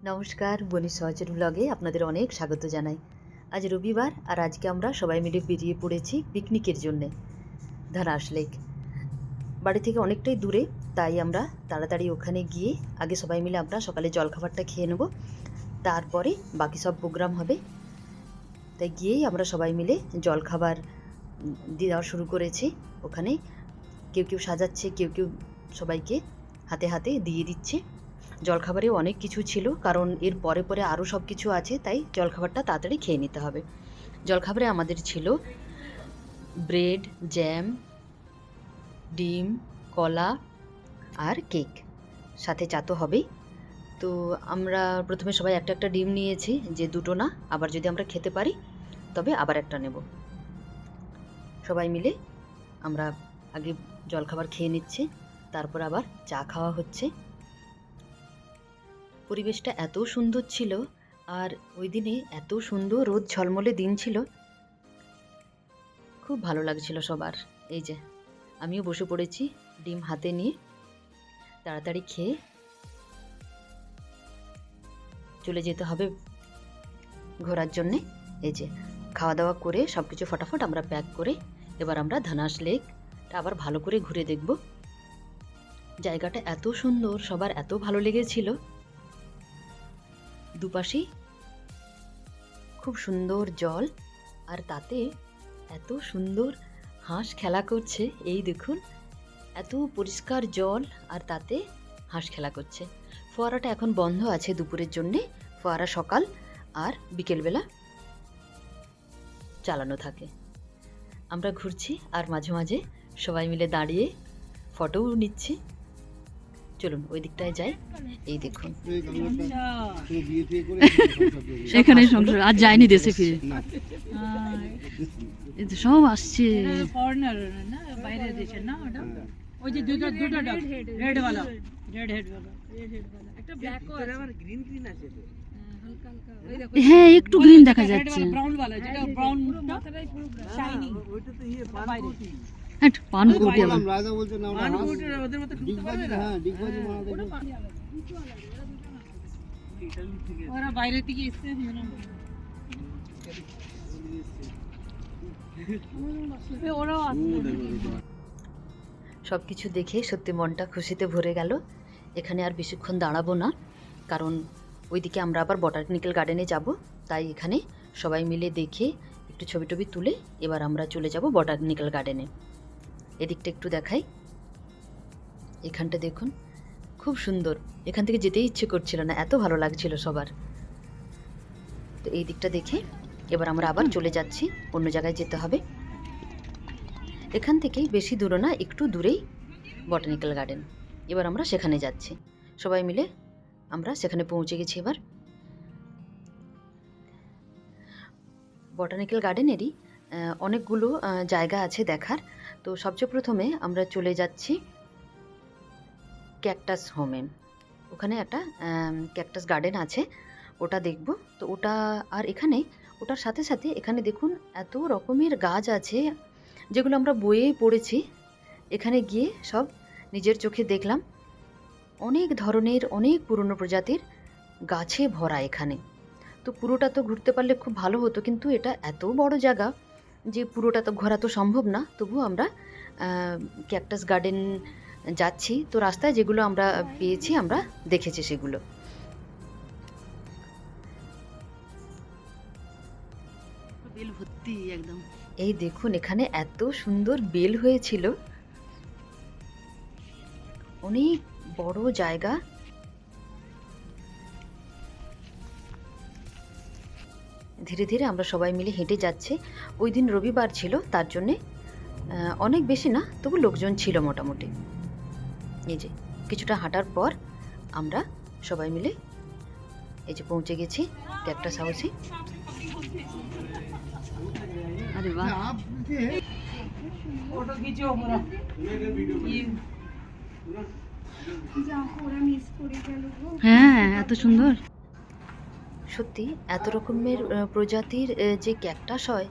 নমস্কার, বনি সহজের ব্লগে আপনাদের অনেক স্বাগত জানাই। আজ রবিবার আর আজকে আমরা সবাই মিলে বেরিয়ে পড়েছি পিকনিকের জন্যে ধনাস লেক। বাড়ি থেকে অনেকটাই দূরে, তাই আমরা তাড়াতাড়ি ওখানে গিয়ে আগে সবাই মিলে আমরা সকালে জলখাবারটা খেয়ে নেব, তারপরে বাকি সব প্রোগ্রাম হবে। তাই গিয়েই আমরা সবাই মিলে জলখাবার দেওয়া শুরু করেছি। ওখানে কেউ কেউ সাজাচ্ছে, কেউ কেউ সবাইকে হাতে হাতে দিয়ে দিচ্ছে। জলখাবারেও অনেক কিছু ছিল, কারণ এর পরে পরে আরও সব কিছু আছে, তাই জলখাবারটা তাড়াতাড়ি খেয়ে নিতে হবে। জলখাবারে আমাদের ছিল ব্রেড, জ্যাম, ডিম, কলা আর কেক, সাথে চা তো হবেই। তো আমরা প্রথমে সবাই একটা একটা ডিম নিয়েছি, যে দুটো না, আবার যদি আমরা খেতে পারি তবে আবার একটা নেব। সবাই মিলে আমরা আগে জলখাবার খেয়ে নিচ্ছি, তারপর আবার চা খাওয়া হচ্ছে। পরিবেশটা এত সুন্দর ছিল, আর ওই দিনে এত সুন্দর রোদ ঝলমলে দিন ছিল, খুব ভালো লাগছিল সবার। এই যে আমিও বসে পড়েছি ডিম হাতে নিয়ে, তাড়াতাড়ি খেয়ে চলে যেতে হবে ঘোরার জন্যে। এই যে খাওয়া দাওয়া করে সব কিছু ফটাফট আমরা প্যাক করে এবার আমরা ধনাস লেকটা আবার ভালো করে ঘুরে দেখব। জায়গাটা এত সুন্দর, সবার এত ভালো লেগেছিল। দুপাশেই খুব সুন্দর জল, আর তাতে এত সুন্দর হাঁস খেলা করছে। এই দেখুন, এত পরিষ্কার জল আর তাতে হাঁস খেলা করছে। ফোয়ারাটা এখন বন্ধ আছে দুপুরের জন্যে, ফোয়ারা সকাল আর বিকেলবেলা চালানো থাকে। আমরা ঘুরছি আর মাঝে মাঝে সবাই মিলে দাঁড়িয়ে ফটোও নিচ্ছি। চলুন ওই দিকটায় যাই। এই দেখুন, সেখানে সংসার আর যায়নি দেশে ফিরে, এই তো সব আসছে। ফরেনার না, বাইরে দেশের না ওটা। ওই যে দুটো দুটো ডগ, রেড ওয়ালা, রেড হেড ওয়ালা, একটা ব্ল্যাক ও আছে, আবার গ্রিন গ্রিন আছে তো, হালকা হালকা। ওই দেখো, হ্যাঁ একটু গ্রিন দেখা যাচ্ছে। ব্রাউন ওয়ালা, যেটা ব্রাউন মাথাটাই পুরো শাইনিং। ওইটা তো ইয়ে পানকৌটি। হ্যাঁ পানকৌটি আবার রাজা বলছে না, ওটা পানকৌটি ওদের মতো ঢুকতে পারবে না। হ্যাঁ ডিগবাজি মারা দেখো। ওরা বাইরে থেকে এসেছে ওরাও আসছে। সব কিছু দেখে সত্যি মনটা খুশিতে ভরে গেল। এখানে আর বেশিক্ষণ দাঁড়াবো না, কারণ ওইদিকে আমরা আবার বটানিক্যাল গার্ডেনে যাব। তাই এখানে সবাই মিলে দেখে একটু ছবি টবি তুলে এবার আমরা চলে যাব বটানিক্যাল গার্ডেনে। এদিকটা একটু দেখাই, এখানটা দেখুন খুব সুন্দর। এখান থেকে যেতেই ইচ্ছে করছিল না, এত ভালো লাগছিল সবার। তো এই দিকটা দেখে এবার আমরা আবার চলে যাচ্ছি, অন্য জায়গায় যেতে হবে। এখান থেকেই বেশি দূরে না, একটু দূরেই বটানিক্যাল গার্ডেন। এবার আমরা সেখানে যাচ্ছি, সবাই মিলে আমরা সেখানে পৌঁছে গেছি। এবার বটানিক্যাল গার্ডেনেরই অনেকগুলো জায়গা আছে দেখার। তো সবচেয়ে প্রথমে আমরা চলে যাচ্ছি ক্যাকটাস হোমে। ওখানে একটা ক্যাকটাস গার্ডেন আছে, ওটা দেখব। তো ওটা, আর এখানে ওটার সাথে সাথে এখানে দেখুন এত রকমের গাছ আছে, যেগুলো আমরা বইয়েই পড়েছি। এখানে গিয়ে সব নিজের চোখে দেখলাম, অনেক ধরনের, অনেক পুরনো প্রজাতির গাছে ভরা এখানে। তো পুরোটা তো ঘুরতে পারলে খুব ভালো হতো, কিন্তু এটা এত বড় জায়গা যে পুরোটা তো ঘোরা তো সম্ভব না। তবু আমরা ক্যাকটাস গার্ডেন যাচ্ছি। তো রাস্তায় যেগুলো আমরা পেয়েছি আমরা দেখেছি সেগুলো। বেল ভর্তি একদম। এই দেখুন, এখানে এত সুন্দর বেল হয়েছিল, অনেক বড় জায়গা। ধীরে ধীরে আমরা সবাই মিলে হেঁটে যাচ্ছি। ওই দিন রবিবার ছিল, তার জন্যে অনেক বেশি না, তবু লোকজন ছিল মোটামুটি। এই যে কিছুটা হাঁটার পর আমরা সবাই মিলে এই যে পৌঁছে গেছি ক্যাকটাস হাউসে। আরে বাহ, फोटो खींचो पूरा হ্যাঁ এত সুন্দর। সত্যি এত রকমের প্রজাতির যে ক্যাকটাস হয়,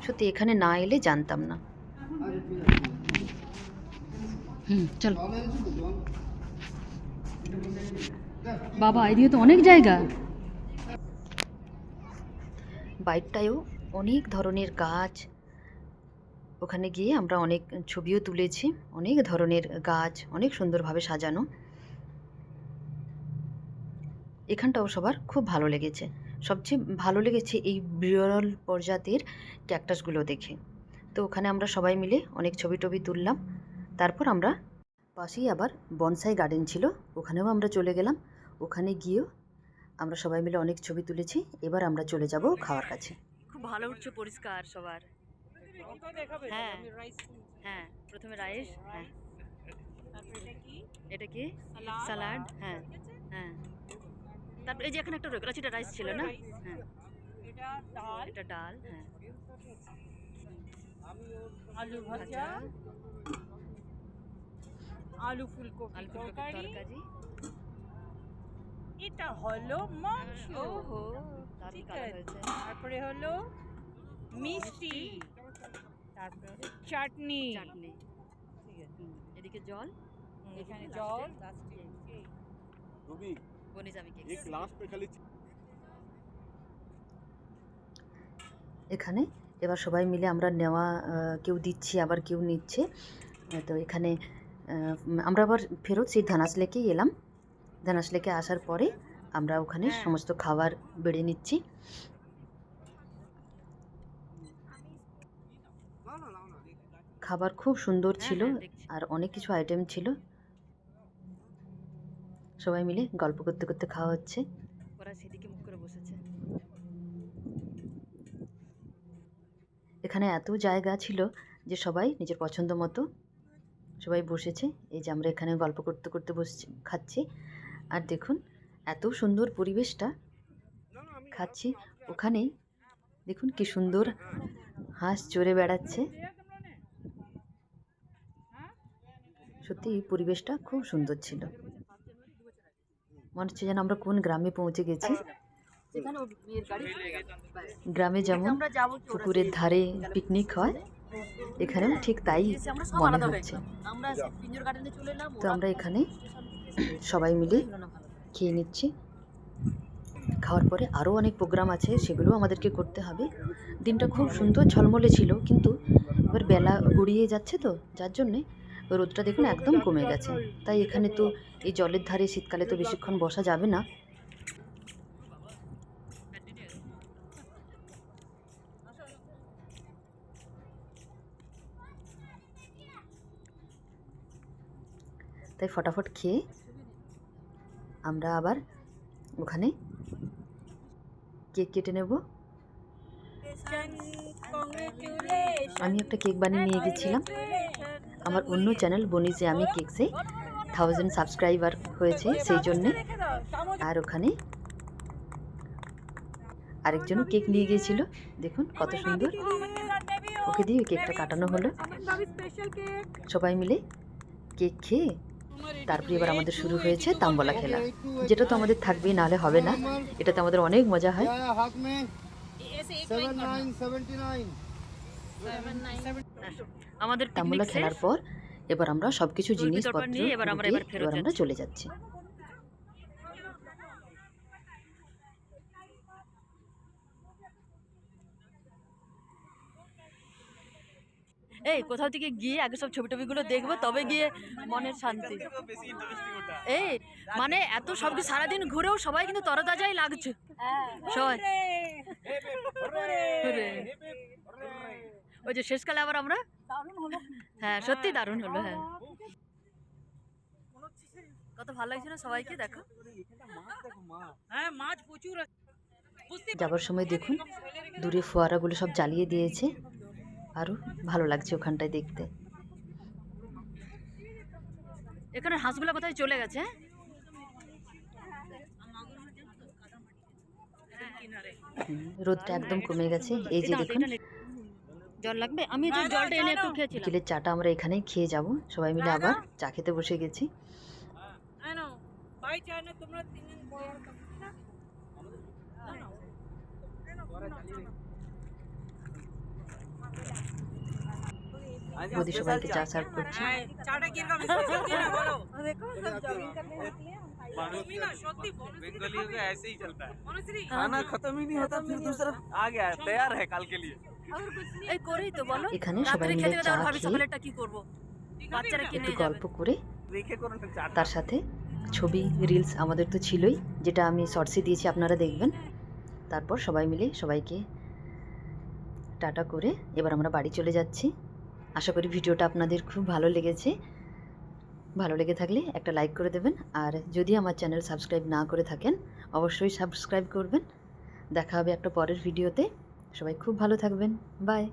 সত্যি এখানে না এলে জানতাম না। চল। বাবা এদিকে তো অনেক জায়গা। বাইকটায়ও অনেক ধরনের গাছ, ওখানে গিয়ে আমরা অনেক ছবিও তুলেছি। অনেক ধরনের গাছ, অনেক সুন্দরভাবে সাজানো। এখানটাও সবার খুব ভালো লেগেছে। সবচেয়ে ভালো লেগেছে এই বিরল প্রজাতির ক্যাকটাসগুলো দেখে। তো ওখানে আমরা সবাই মিলে অনেক ছবি টবি তুললাম। তারপর আমরা পাশেই আবার বনসাই গার্ডেন ছিল, ওখানেও আমরা চলে গেলাম। ওখানে গিয়েও আমরা সবাই মিলে অনেক ছবি তুলেছি। এবার আমরা চলে যাব খাওয়ার কাছে। খুব ভালো উঠছে পরিষ্কার সবার। হ্যাঁ হ্যাঁ, প্রথমে রাইস। হ্যাঁ, এটা কি স্যালাড। হ্যাঁ হ্যাঁ, তারপর এই যে এখানে একটা রয়েছে, এটা রাইস ছিল না? হ্যাঁ, এটা ডাল। হ্যাঁ, আলু ভাজা, আলু ফুলকপি তরকারি, এটা হলো মাংস, ওহো দারুণ কালার হয়েছে। তারপরে হলো মিষ্টি, তারপরে চাটনি, চাটনি, এদিকে জল, এখানে জল। বনিজ আমি কেক। एक लास्ट पे खाली এখানে এবার সবাই মিলে আমরা নেওয়া, কেউ দিচ্ছি আবার কেউ নিচ্ছে। তো এখানে আমরা আবার ফেরত সেই ধানাস লেকেই এলাম। ধানাস লেকে আসার পরে আমরা ওখানে সমস্ত খাবার বেড়ে নিচ্ছি। খাবার খুব সুন্দর ছিল আর অনেক কিছু আইটেম ছিল। সবাই মিলে গল্প করতে করতে খাওয়া হচ্ছে। ওরা সেদিকে মুখ করে বসেছে। এখানে এত জায়গা ছিল যে সবাই নিজের পছন্দ মতো সবাই বসেছে। এই যে আমরা এখানে গল্প করতে করতে বসছি, খাচ্ছি। আর দেখুন এত সুন্দর পরিবেশটা, খাচ্ছি। ওখানেই দেখুন কি সুন্দর হাঁস চড়ে বেড়াচ্ছে। সত্যি এই পরিবেশটা খুব সুন্দর ছিল। মনে হচ্ছে যেন আমরা কোন গ্রামে পৌঁছে গেছি। গ্রামে যেমন পুকুরের ধারে পিকনিক হয়, এখানেও ঠিক তাই মনে হচ্ছে। তো আমরা এখানে সবাই মিলে খেয়ে নিচ্ছি। খাওয়ার পরে আরও অনেক প্রোগ্রাম আছে, সেগুলো আমাদেরকে করতে হবে। দিনটা খুব সুন্দর ঝলমলে ছিল, কিন্তু এবার বেলা গড়িয়ে যাচ্ছে, তো যার জন্যে রোদটা দেখুন একদম কমে গেছে। তাই এখানে তো এই জলের ধারে শীতকালে তো বেশিক্ষণ বসা যাবে না। তাই ফটাফট খেয়ে আমরা আবার ওখানে কেক কেটে নেব। আমি একটা কেক বানিয়ে নিয়ে গেছিলাম। আমার অন্য চ্যানেল বনিজে আমি কেকসে 1000 সাবস্ক্রাইবার হয়েছে সেই জন্যে। আর ওখানে আরেকজনও কেক নিয়ে গিয়েছিল, দেখুন কত সুন্দর। ওকে দিয়ে ওই কেকটা কাটানো হলো। সবাই মিলে কেক খেয়ে তারপরে এবার আমাদের শুরু হয়েছে তাম্বলা খেলা, যেটা তো আমাদের থাকবেই, নাহলে হবে না। এটাতে আমাদের অনেক মজা হয়। আমাদের তাম্বলা খেলার পর এবার আমরা সবকিছু জিনিসপত্র নিয়ে এবার আমরা চলে যাচ্ছি। এই কোথাও থেকে গিয়ে আগে সব ছবি টবিগুলো দেখবো, তবে গিয়ে মনের শান্তি। এই মানে এত সব কিছু সারাদিন ঘুরেও সবাই কিন্তু তরতাজাই লাগছে সবাই। ওই যে শেষকালে আবার আমরা, হ্যাঁ সত্যি দারুণ হলো। হ্যাঁ, কত ভালো লাগছে না সবাইকে। দেখো মাছ প্রচুর। যাবার সময় দেখুন দূরে ফোয়ারাগুলো সব জ্বালিয়ে দিয়েছে, আরো ভালো লাগছে ওখানটায় দেখতে। এখানে হাঁসগুলো কোথায় চলে গেছে? রোদটা একদম কমে গেছে। এই যে দেখুন, জল লাগবে, আমি তো জলটা এনে একটু খেয়েছিলাম। বিকেলের চাটা আমরা এখানেই খেয়ে যাব। সবাই মিলে আবার চা খেতে বসে গেছি। বৌদি সবাইকে চা সার্ভ করছে। बंगालियों का ऐसे ही चलता है, खाना खत्म ही नहीं होता, फिर दूसरा आ गया है, तैयार है काल के लिए। এই করেই তো বলো এখানে সবাই মিলে চা ভাবি খেয়ে সকালেরটা কি করব বাচ্চারা কে একটু নিয়ে যাবে গল্প করে देखे करो ना चाट তার সাথে ছবি রিলস আমাদের তো ছিলই, যেটা আমি শর্টসে দিয়েছি, আপনারা দেখবেন। তারপর সবাই মিলে সবাইকে টাটা করে এবার আমরা বাড়ি চলে যাচ্ছি। আশা করি ভিডিওটা আপনাদের খুব ভালো লেগেছে। ভালো লেগে থাকলে একটা লাইক করে দেবেন, আর যদি আমার চ্যানেল সাবস্ক্রাইব না করে থাকেন অবশ্যই সাবস্ক্রাইব করবেন। দেখা হবে একটা পরের ভিডিওতে। সবাই খুব ভালো থাকবেন। বাই।